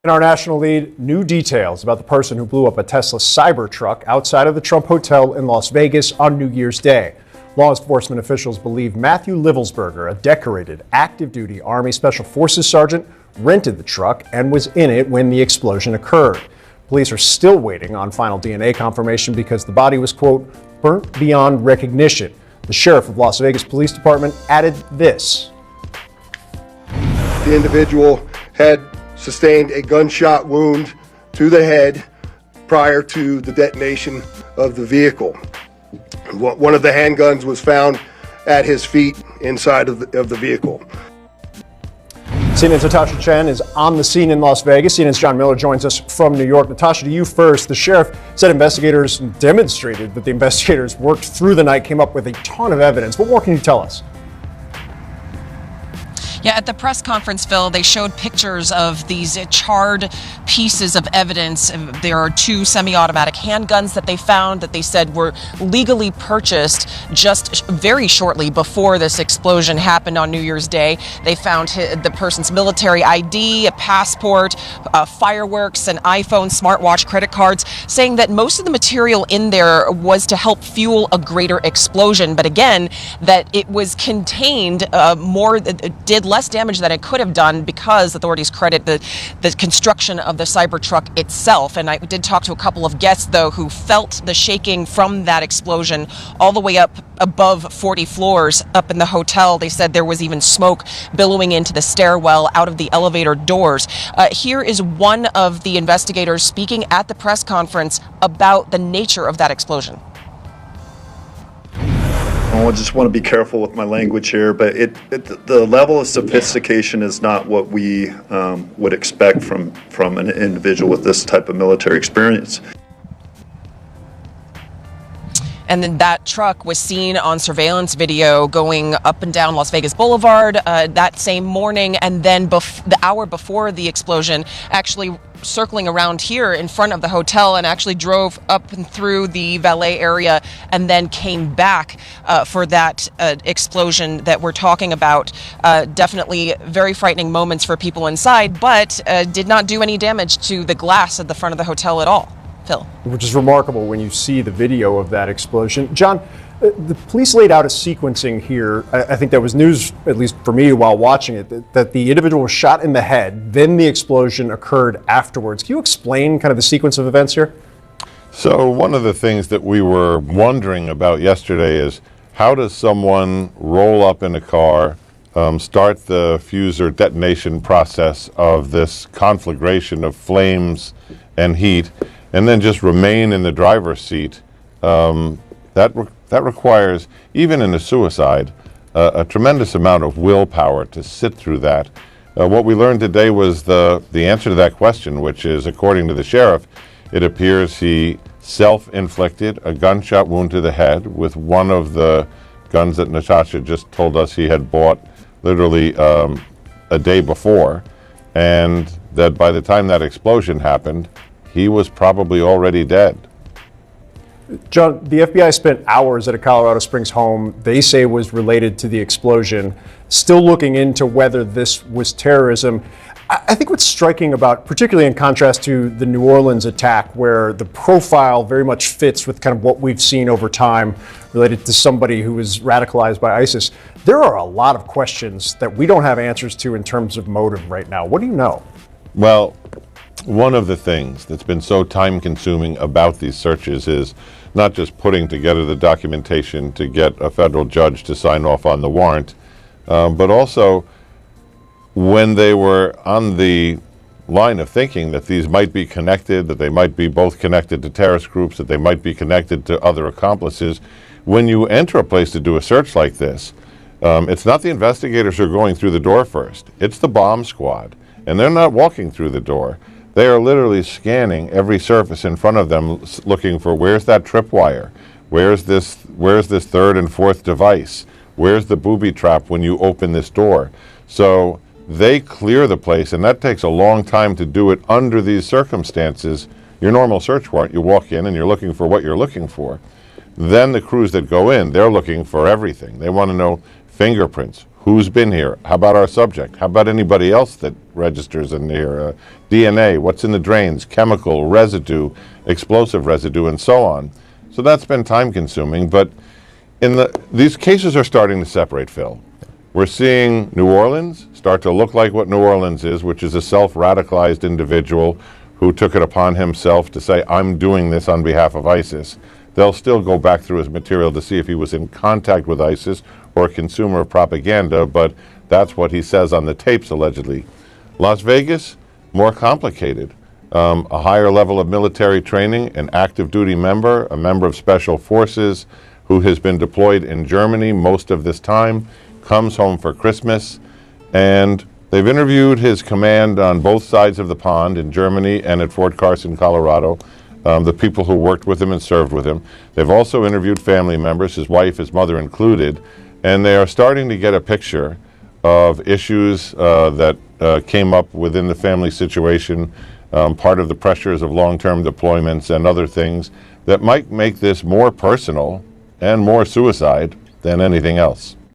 In our national lead, new details about the person who blew up a Tesla Cybertruck outside of the Trump Hotel in Las Vegas on New Year's Day. Law enforcement officials believe Matthew Livelsberger, a decorated active-duty Army Special Forces sergeant, rented the truck and was in it when the explosion occurred. Police are still waiting on final DNA confirmation because the body was, quote, burnt beyond recognition. The sheriff of Las Vegas Police Department added this. The individual had sustained a gunshot wound to the head prior to the detonation of the vehicle. One of the handguns was found at his feet inside of the vehicle. CNN's Natasha Chen is on the scene in Las Vegas. CNN's John Miller joins us from New York. Natasha, to you first. The sheriff said investigators demonstrated that the investigators worked through the night, came up with a ton of evidence. What more can you tell us? Yeah, at the press conference, Phil, they showed pictures of these charred pieces of evidence. There are two semi-automatic handguns that they found that they said were legally purchased just very shortly before this explosion happened on New Year's Day. They found the person's military ID, a passport, fireworks, an iPhone, smartwatch, credit cards, saying that most of the material in there was to help fuel a greater explosion. But again, that it was contained did less damage than it could have done because authorities credit the construction of the Cybertruck itself. And I did talk to a couple of guests, though, who felt the shaking from that explosion all the way up above 40 floors up in the hotel. They said there was even smoke billowing into the stairwell out of the elevator doors. Here is one of the investigators speaking at the press conference about the nature of that explosion. I just want to be careful with my language here, but the level of sophistication is not what we would expect from an individual with this type of military experience. And then that truck was seen on surveillance video going up and down Las Vegas Boulevard that same morning, and then the hour before the explosion, actually circling around here in front of the hotel and actually drove up and through the valet area and then came back for that explosion that we're talking about. Definitely very frightening moments for people inside, but did not do any damage to the glass at the front of the hotel at all. Phil. Which is remarkable when you see the video of that explosion. John, the police laid out a sequencing here. I think that was news, at least for me while watching it, that the individual was shot in the head, then the explosion occurred afterwards. Can you explain kind of the sequence of events here? So one of the things that we were wondering about yesterday is how does someone roll up in a car, start the fuse or detonation process of this conflagration of flames and heat, and then just remain in the driver's seat. That requires, even in a suicide, a tremendous amount of willpower to sit through that. What we learned today was the answer to that question, which is, according to the sheriff, it appears he self-inflicted a gunshot wound to the head with one of the guns that Natasha just told us he had bought literally a day before, and that by the time that explosion happened, he was probably already dead. John, the FBI spent hours at a Colorado Springs home they say was related to the explosion, still looking into whether this was terrorism. I think what's striking about, particularly in contrast to the New Orleans attack, where the profile very much fits with kind of what we've seen over time related to somebody who was radicalized by ISIS, there are a lot of questions that we don't have answers to in terms of motive right now. What do you know? Well, one of the things that's been so time-consuming about these searches is not just putting together the documentation to get a federal judge to sign off on the warrant, but also when they were on the line of thinking that these might be connected, that they might be both connected to terrorist groups, that they might be connected to other accomplices. When you enter a place to do a search like this, it's not the investigators who are going through the door first. It's the bomb squad, and they're not walking through the door. They are literally scanning every surface in front of them, looking for where's that tripwire, where's this third and fourth device, where's the booby trap when you open this door. So they clear the place, and that takes a long time to do it under these circumstances. Your normal search warrant, you walk in and you're looking for what you're looking for. Then the crews that go in, they're looking for everything. They want to know fingerprints, Who's been here? How about our subject? How about anybody else that registers in here? DNA, what's in the drains, chemical, residue, explosive residue, and so on. So that's been time consuming, but these cases are starting to separate, Phil. We're seeing New Orleans start to look like what New Orleans is, which is a self-radicalized individual who took it upon himself to say, I'm doing this on behalf of ISIS. They'll still go back through his material to see if he was in contact with ISIS or a consumer of propaganda, but that's what he says on the tapes, allegedly. Las Vegas, more complicated. A higher level of military training, an active duty member, a member of special forces who has been deployed in Germany most of this time, comes home for Christmas, and they've interviewed his command on both sides of the pond in Germany and at Fort Carson, Colorado, the people who worked with him and served with him. They've also interviewed family members, his wife, his mother included, and they are starting to get a picture of issues that came up within the family situation, part of the pressures of long-term deployments and other things that might make this more personal and more suicide than anything else.